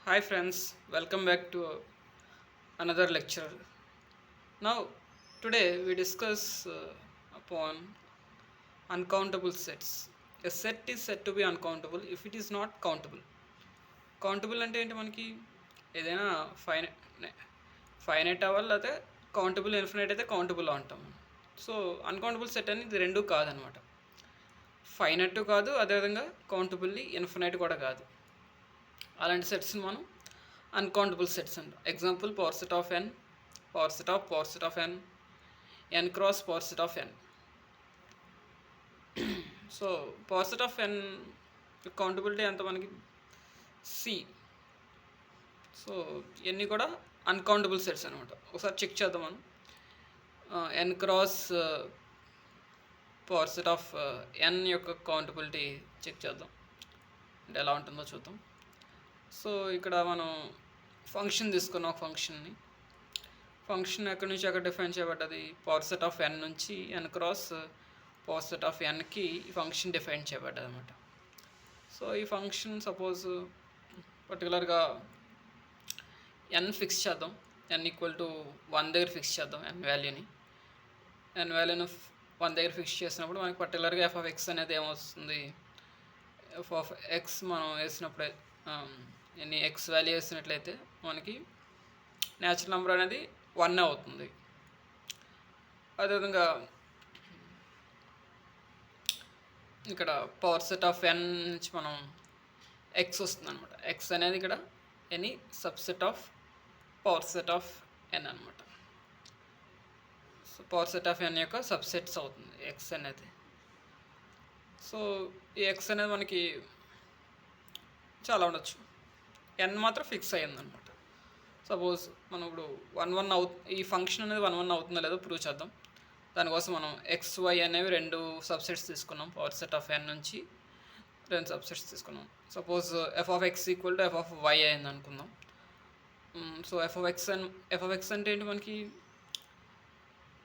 Hi friends, welcome back to another lecture. Now, today we discuss upon uncountable sets. A set is said to be uncountable if it is not countable. Countable అంటే ఏంటి మనకి ఏదైనా finite అవ్వాలి లేకపోతే countable infinite అయితే countable అంటాం. So uncountable set అనేది ఇది రెండు కాదనమాట. ఫైనైట్ కాదు, అదేవిధంగా కౌంటబుల్లీ ఇన్ఫినైట్ కూడా కాదు. అలాంటి సెట్స్ని మనం అన్కౌంటబుల్ సెట్స్ అంటాం. Example power set of N, power set of N, N cross power set of N. So power set of N countability ఎంత మనకి సి. సో ఇవన్నీ కూడా అన్కౌంటబుల్ సెట్స్ అనమాట. ఒకసారి చెక్ చేద్దాం మనం. ఎన్ cross power set of N యొక్క కౌంటబిలిటీ check చేద్దాం అంటే ఎలా ఉంటుందో చూద్దాం. సో ఇక్కడ మనం ఫంక్షన్ తీసుకున్నాం. ఒక ఫంక్షన్ ఎక్కడి నుంచి ఎక్కడ డిఫైన్ చేయబడ్డది? పవర్ సెట్ ఆఫ్ ఎన్ నుంచి N cross power set of ఎన్కి ఈ ఫంక్షన్ డిఫైన్ చేయబడ్డది అనమాట. సో ఈ ఫంక్షన్ సపోజ్ పర్టికులర్గా ఎన్ ఫిక్స్ చేద్దాం. ఎన్ ఈక్వల్ టు 1 దగ్గర ఫిక్స్ చేద్దాం ఎన్ వాల్యూని 1 దగ్గర ఫిక్స్ చేసినప్పుడు మనకి పర్టికులర్గా ఎఫ్ ఆఫ్ ఎక్స్ అనేది ఏమొస్తుంది? ఎఫ్ ఆఫ్ ఎక్స్ మనం వేసినప్పుడు ఎన్ని ఎక్స్ వాల్యూ వేసినట్లయితే మనకి న్యాచురల్ నెంబర్ అనేది 1 అవుతుంది. అదేవిధంగా ఇక్కడ పవర్ సెట్ ఆఫ్ ఎన్ నుంచి మనం ఎక్స్ వస్తుంది అనమాట. ఎక్స్ అనేది ఇక్కడ any subset of power set of N అనమాట. So power set of N యొక్క సబ్సెట్స్ అవుతుంది ఎక్స్ అనేది. సో ఈ ఎక్స్ అనేది మనకి చాలా ఉండొచ్చు. ఎన్ మాత్రం ఫిక్స్ అయ్యిందనమాట. సపోజ్ మనం ఇప్పుడు 1 ఈ ఫంక్షన్ అనేది 1 అవుతుందో లేదో ప్రూవ్ చేద్దాం. దానికోసం మనం ఎక్స్ వై అనేవి 2 సబ్సెట్స్ తీసుకున్నాం. పవర్ సెట్ ఆఫ్ ఎన్ నుంచి 2 సబ్సెట్స్ తీసుకున్నాం. Suppose f of x equal to f of y అయింది అనుకుందాం. సో ఎఫ్ ఆఫ్ ఎక్స్ అంటే ఏంటి మనకి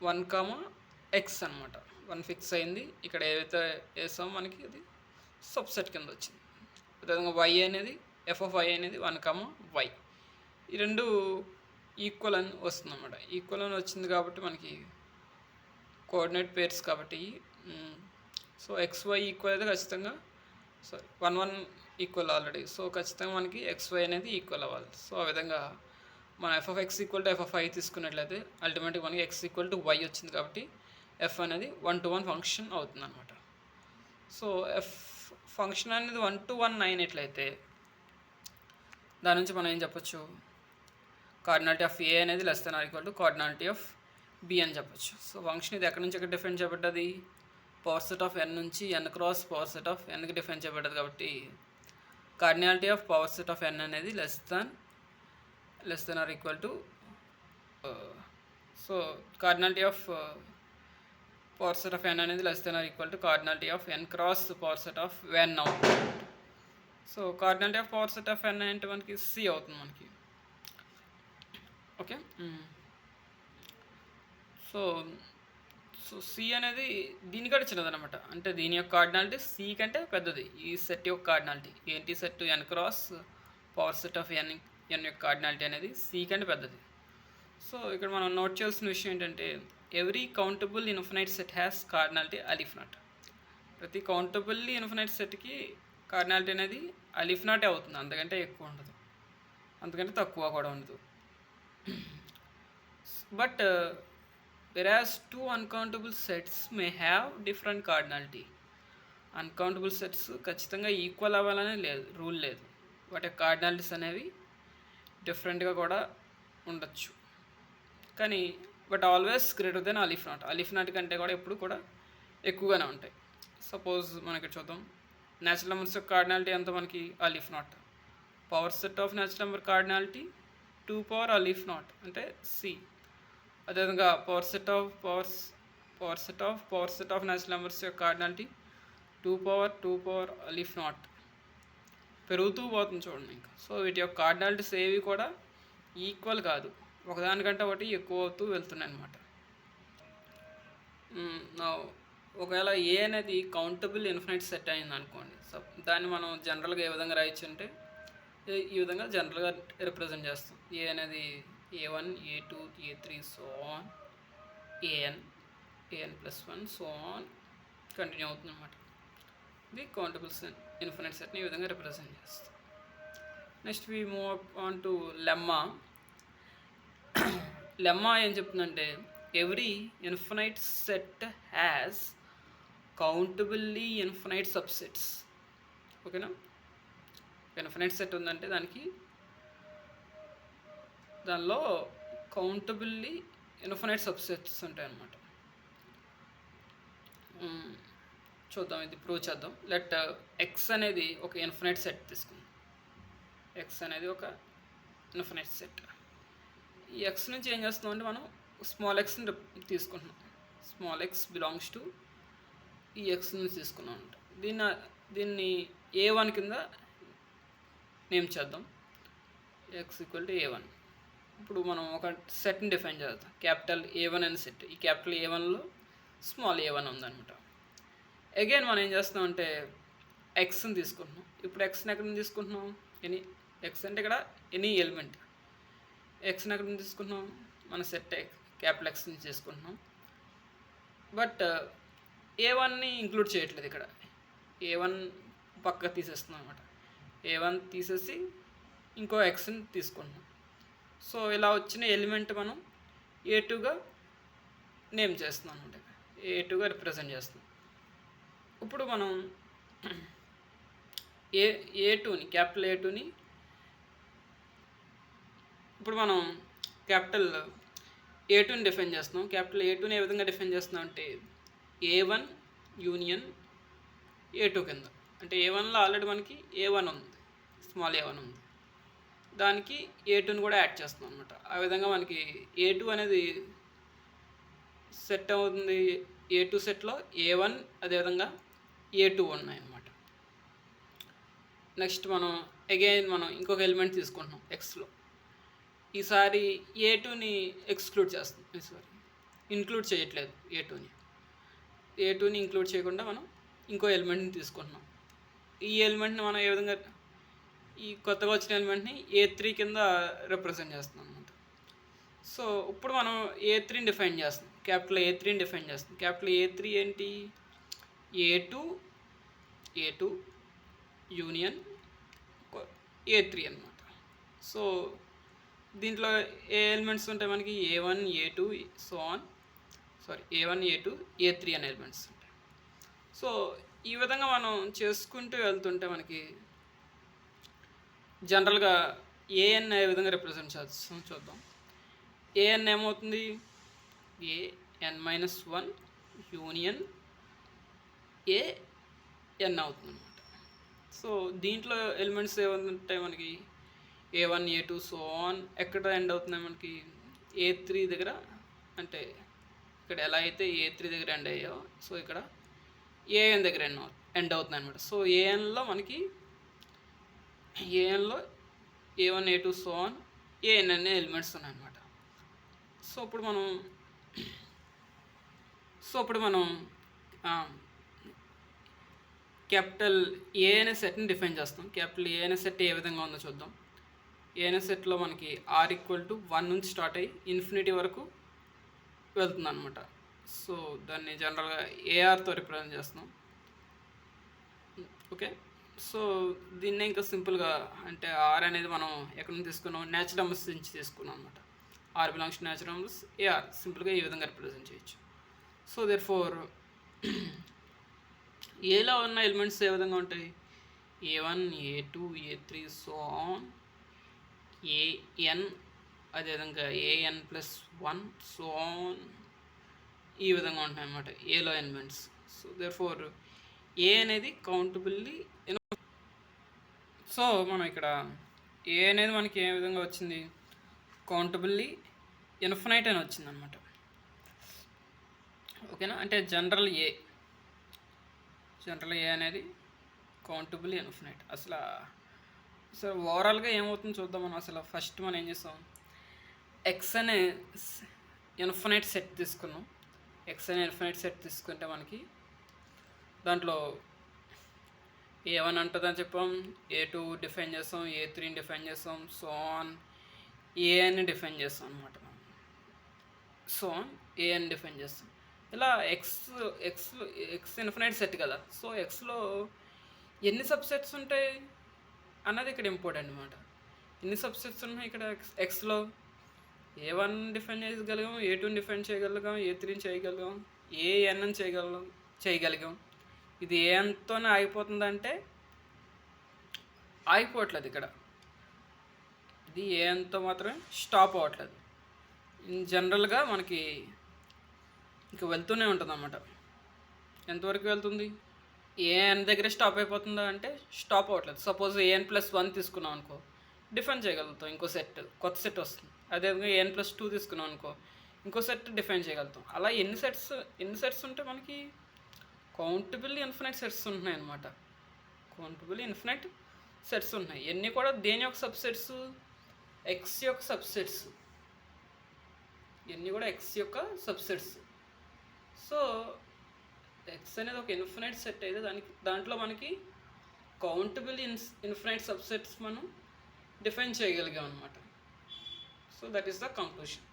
1, ఎక్స్ అనమాట. 1 ఫిక్స్ అయింది. ఇక్కడ ఏదైతే వేసామో మనకి అది సబ్సెట్ కింద వచ్చింది. అదేవిధంగా వై అనేది ఎఫ్ ఆఫ్ వై అనేది 1, వై. ఈ రెండు ఈక్వల్ అని వస్తుంది అన్నమాట. ఈక్వల్ అని వచ్చింది కాబట్టి మనకి కోఆర్డినేట్ పేర్స్ కాబట్టి సో ఎక్స్ వై ఈక్వల్ అయితే ఖచ్చితంగా 1 ఈక్వల్ ఆల్రెడీ. సో ఖచ్చితంగా మనకి ఎక్స్ వై అనేది ఈక్వల్ అవ్వాలి. సో ఆ విధంగా మన f of x equal to f of y తీసుకున్నట్లయితే అల్టిమేట్గా మనకి ఎక్స్ ఈక్వల్ టు వై వచ్చింది కాబట్టి ఎఫ్ అనేది 1-1 ఫంక్షన్ అవుతుంది అనమాట. సో ఎఫ్ ఫంక్షన్ అనేది 1-1 అయినట్లయితే దాని నుంచి మనం ఏం చెప్పొచ్చు? కార్డినాలిటీ ఆఫ్ ఏ అనేది less than or equal to cardinality of B అని చెప్పొచ్చు. సో ఫంక్షన్ ఇది ఎక్కడి నుంచి ఎక్కడ డిఫైన్ చేయబడ్డది? పవర్ సెట్ ఆఫ్ ఎన్ నుంచి N cross power set of ఎన్కి డిఫైన్ చేయబడ్డది కాబట్టి cardinality of power set of N అనేది less than or equal to so cardinality of power set of N అనేది less than or equal to cardinality of N cross power set of N అవుతుంది. So cardinality of power set of N అంటే మనకి C అవుతుంది మనకి. Okay. So C అనేది దీనికంటే చిన్నదనమాట. అంటే దీని యొక్క కార్డినాలిటీ సి కంటే పెద్దది. ఈ సెట్ యొక్క కార్డినాలిటీ ఏంటి? Set N cross power set of N యొక్క కార్డినాలిటీ అనేది సి కంటే పెద్దది. సో ఇక్కడ మనం నోట్ చేయాల్సిన విషయం ఏంటంటే every countable infinite set has cardinality aleph naught. ప్రతి కౌంటబుల్లీ ఇన్ఫినైట్ సెట్కి కార్డినాలిటీ అనేది అలిఫ్ నాటే అవుతుంది. అంతకంటే ఎక్కువ ఉండదు, అంతకంటే తక్కువ కూడా ఉండదు. But whereas 2 uncountable sets may have different cardinality. Uncountable sets ఖచ్చితంగా ఈక్వల్ అవ్వాలనే లేదు, రూల్ లేదు. వాటి కార్డినాలిటీస్ అనేవి డిఫరెంట్గా కూడా ఉండొచ్చు. కానీ but always greater than aleph naught కంటే కూడా ఎప్పుడు కూడా ఎక్కువగానే ఉంటాయి. సపోజ్ మనకి చూద్దాం. న్యాచురల్ నెంబర్స్ యొక్క కార్డినాలిటీ ఎంత మనకి? Aleph naught. Power set of natural number cardinality 2 power aleph naught అంటే సి. అదేవిధంగా power set of natural numbers యొక్క కార్డినాలిటీ 2 పవర్ అలిఫ్ నాట్ పెరుగుతూ పోతుంది చూడండి ఇంకా. సో వీటి యొక్క కార్డినాలిటీస్ ఏవి కూడా ఈక్వల్ కాదు, ఒకదానికంటే ఒకటి ఎక్కువ అవుతూ వెళ్తున్నాయి అన్నమాట. ఒకవేళ ఏ అనేది కౌంటబుల్ ఇన్ఫినైట్ సెట్ అయింది అనుకోండి. సో దాన్ని మనం జనరల్గా ఏ విధంగా రాయొచ్చు అంటే ఈ విధంగా జనరల్గా రిప్రజెంట్ చేస్తాం. ఏ అనేది A1, A2, A3 so on, an+1 so on continue అవుతుంది అనమాట. ఇది కౌంటబుల్ సెట్, ఇన్ఫినిట్ సెట్ని ఈ విధంగా రిప్రజెంట్ చేస్తాం. Next we move on to lemma. Lemma ఏం చెప్తుందంటే every infinite set has countably infinite subsets. ఓకేనా, ఇన్ఫినైట్ సెట్ ఉందంటే దానిలో కౌంటబుల్లీ ఇన్ఫినైట్ సబ్సెట్స్ ఉంటాయి అన్నమాట. చూద్దాం, ఇది ప్రూవ్ చేద్దాం. లెట్ ఎక్స్ అనేది ఒక ఇన్ఫినైట్ సెట్ తీసుకుందాం. ఎక్స్ అనేది ఒక ఇన్ఫినైట్ సెట్. ఈ ఎక్స్ నుంచి ఏం చేస్తున్నాం అంటే మనం స్మాల్ ఎక్స్ని తీసుకుంటున్నాం. స్మాల్ ఎక్స్ బిలాంగ్స్ టు ఈ ఎక్స్ నుంచి తీసుకున్నాం అంట. దీన్ని A1 కింద నేమ్ చేద్దాం. X equal to A1. ఇప్పుడు మనం ఒక సెట్ని డిఫైన్ చేద్దాం, క్యాపిటల్ A1 అనే సెట్. ఈ క్యాపిటల్ A1లో స్మాల్ a1 ఉందన్నమాట. అగైన్ మనం ఏం చేస్తున్నాం అంటే ఎక్స్ని తీసుకుంటున్నాం. ఇప్పుడు ఎక్స్ని ఎక్కడ నుంచి తీసుకుంటున్నాం? ఎక్స్ అంటే ఇక్కడ ఎనీ ఎలిమెంట్. ఎక్స్ని ఎక్కడ నుంచి తీసుకుంటున్నాం? మన సెట్ క్యాపిటల్ ఎక్స్ నుంచి తీసుకుంటున్నాం. బట్ A1ని ఇంక్లూడ్ చేయట్లేదు. ఇక్కడ A1 పక్క తీసేస్తున్నాం అనమాట. A1 తీసేసి ఇంకో ఎక్స్ని తీసుకుంటున్నాం. సో ఇలా వచ్చిన ఎలిమెంట్ మనం A2గా నేమ్ చేస్తున్నాం అనమాట. A2గా రిప్రజెంట్ చేస్తున్నాం. ఇప్పుడు మనం A2ని క్యాపిటల్ A2ని ఇప్పుడు మనం క్యాపిటల్ A2ని డిఫైన్ చేస్తున్నాం. క్యాపిటల్ A2ని ఏ విధంగా డిఫైన్ చేస్తున్నాం అంటే A1 యూనియన్ A2 కింద. అంటే A1లో ఆల్రెడీ మనకి A1 ఉంది, స్మాల్ A1 ఉంది, దానికి A2ని కూడా యాడ్ చేస్తున్నాం అనమాట. ఆ విధంగా మనకి A2 అనేది సెట్ అవుతుంది. A2 సెట్లో A1 అదేవిధంగా A2 ఉన్నాయన్నమాట. నెక్స్ట్ మనం అగైన్ ఇంకొక ఎలిమెంట్ తీసుకుంటున్నాం ఎక్స్లో. ఈసారి A2ని ఎక్స్క్లూడ్ చేస్తున్నాం, ఇంక్లూడ్ చేయట్లేదు. A2ని ఇంక్లూడ్ చేయకుండా మనం ఇంకో ఎలిమెంట్ని తీసుకుంటున్నాం. ఈ ఎలిమెంట్ని మనం ఏ విధంగా ఈ కొత్తగా వచ్చిన ఎలిమెంట్ని A3 కింద రిప్రజెంట్ చేస్తున్నాం అనమాట. సో ఇప్పుడు మనం A3ని డిఫైన్ చేస్తాం, క్యాపిటల్ A3ని డిఫైన్ చేస్తాం. క్యాపిటల్ A3 ఏంటి? A2 యూనియన్ A3 అనమాట. సో దీంట్లో ఏ ఎలిమెంట్స్ ఉంటాయి మనకి? A1, A2 so on, A1, A2, A3 అనే ఎలిమెంట్స్ ఉంటాయి. సో ఈ విధంగా మనం చేసుకుంటూ వెళ్తుంటే మనకి జనరల్గా ఏఎన్ ఏ విధంగా రిప్రజెంట్ చేస్తాం చూద్దాం. ఏఎన్ ఏమవుతుంది? an-1 యూనియన్ ఏఎన్ అవుతుంది అనమాట. సో దీంట్లో ఎలిమెంట్స్ ఏముంటాయి మనకి? A1, A2 so on. ఎక్కడ ఎండ్ అవుతున్నాయి మనకి? A3 దగ్గర. అంటే ఇక్కడ ఎలా అయితే A3 దగ్గర ఎండ్ అయ్యాయో సో ఇక్కడ ఏఎన్ దగ్గర ఎండ్ అవుతుంది అనమాట. సో ఏఎన్లో A1, A2 so on AN అనే ఎలిమెంట్స్ ఉన్నాయన్నమాట. సో ఇప్పుడు మనం క్యాపిటల్ ఏ అనే సెట్ని డిఫైన్ చేస్తాం. క్యాపిటల్ ఏ అనే సెట్ ఏ విధంగా ఉందో చూద్దాం. ఏ అనే సెట్లో మనకి R=1 నుంచి స్టార్ట్ అయ్యి ఇన్ఫినిటీ వరకు వెళ్తుంది అనమాట. సో దాన్ని జనరల్గా ARతో రిప్రజెంట్ చేస్తున్నాం. ఓకే, సో దీన్నే ఇంకా సింపుల్గా అంటే R అనేది మనం ఎక్కడి నుంచి తీసుకున్నాం? న్యాచురల్ నెంబర్స్ నుంచి తీసుకున్నాం అనమాట. R belongs to natural numbers, AR సింపుల్గా ఈ విధంగా రిప్రజెంట్ చేయొచ్చు. సో దేర్ఫోర్ ఏలో ఉన్న ఎలిమెంట్స్ ఏ విధంగా ఉంటాయి? A1, A2, A3 so on AN, అదేవిధంగా AN+1 సో ఆన్ ఈ విధంగా ఉంటాయి అన్నమాట ఏలో ఎలిమెంట్స్. సో దేర్ఫోర్ ఏ అనేది కౌంటబుల్లీ. సో మనం ఇక్కడ ఏ అనేది మనకి ఏ విధంగా వచ్చింది? కౌంటబుల్లీ ఇన్ఫినైట్ అని వచ్చింది అనమాట. ఓకేనా, అంటే జనరల్ ఏ అనేది కౌంటబుల్లీ ఇన్ఫినైట్. అసలు ఓవరాల్గా ఏమవుతుందో చూద్దాం మనం. అసలు ఫస్ట్ మనం ఏం చేస్తాం? ఎక్స్ అనే ఇన్ఫినైట్ సెట్ తీసుకున్నాం. ఎక్స్ అనే ఇన్ఫినైట్ సెట్ తీసుకుంటే మనకి దాంట్లో ఏ1 ఉంటుందని చెప్పాం, ఏ2 డిఫైన్ చేస్తాం, ఏ3ని డిఫైన్ చేస్తాం, సో ఆన్ ఏఎన్ని డిఫైన్ చేస్తాం అనమాట. మనం సో ఆన్ ఏఎన్ డిఫైన్ చేస్తాం. ఇలా ఎక్స్ ఇన్ఫినైట్ సెట్ కదా, సో ఎక్స్లో ఎన్ని సబ్సెట్స్ ఉంటాయి అన్నది ఇక్కడ ఇంపార్టెంట్ అనమాట. ఎన్ని సబ్సెట్స్ ఉన్నాయి ఇక్కడ ఎక్స్లో? ఏ1 డిఫైన్ చేయగలిగాం, ఏ2ని డిఫైన్ చేయగలిగాం, ఏ3ని చేయగలిగాం, ఏఎన్ని చేయగలిగాం. ఇది ఏఎన్తోనే ఆగిపోతుందంటే ఆగిపోవట్లేదు. ఇక్కడ ఇది ఏఎన్తో మాత్రమే స్టాప్ అవ్వట్లేదు. ఇన్ జనరల్గా మనకి ఇక వెళ్తూనే ఉంటుంది అన్నమాట. ఎంతవరకు వెళ్తుంది? ఏఎన్ దగ్గర స్టాప్ అయిపోతుందా అంటే స్టాప్ అవ్వట్లేదు. సపోజ్ ఏఎన్+1 తీసుకున్నాం అనుకో, డిఫైన్ చేయగలుగుతాం, ఇంకో సెట్, కొత్త సెట్ వస్తుంది. అదేవిధంగా ఏఎన్+2 తీసుకున్నాం అనుకో, ఇంకో సెట్ డిఫైన్ చేయగలుగుతాం. అలా ఎన్ని సెట్స్ ఉంటే మనకి కౌంటబుల్ ఇన్ఫినైట్ సెట్స్ ఉంటున్నాయి అన్నమాట. కౌంటబుల్ ఇన్ఫినైట్ సెట్స్ ఉన్నాయి. ఇవన్నీ కూడా దేని యొక్క సబ్సెట్స్? ఎక్స్ యొక్క సబ్సెట్స్. ఇవన్నీ కూడా ఎక్స్ యొక్క సబ్సెట్స్. సో ఎక్స్ అనేది ఒక ఇన్ఫినైట్ సెట్ అయితే దాంట్లో మనకి కౌంటబుల్ ఇన్ఫినైట్ సబ్సెట్స్ మనం డిఫైన్ చేయగలిగాం అనమాట. So that is the conclusion.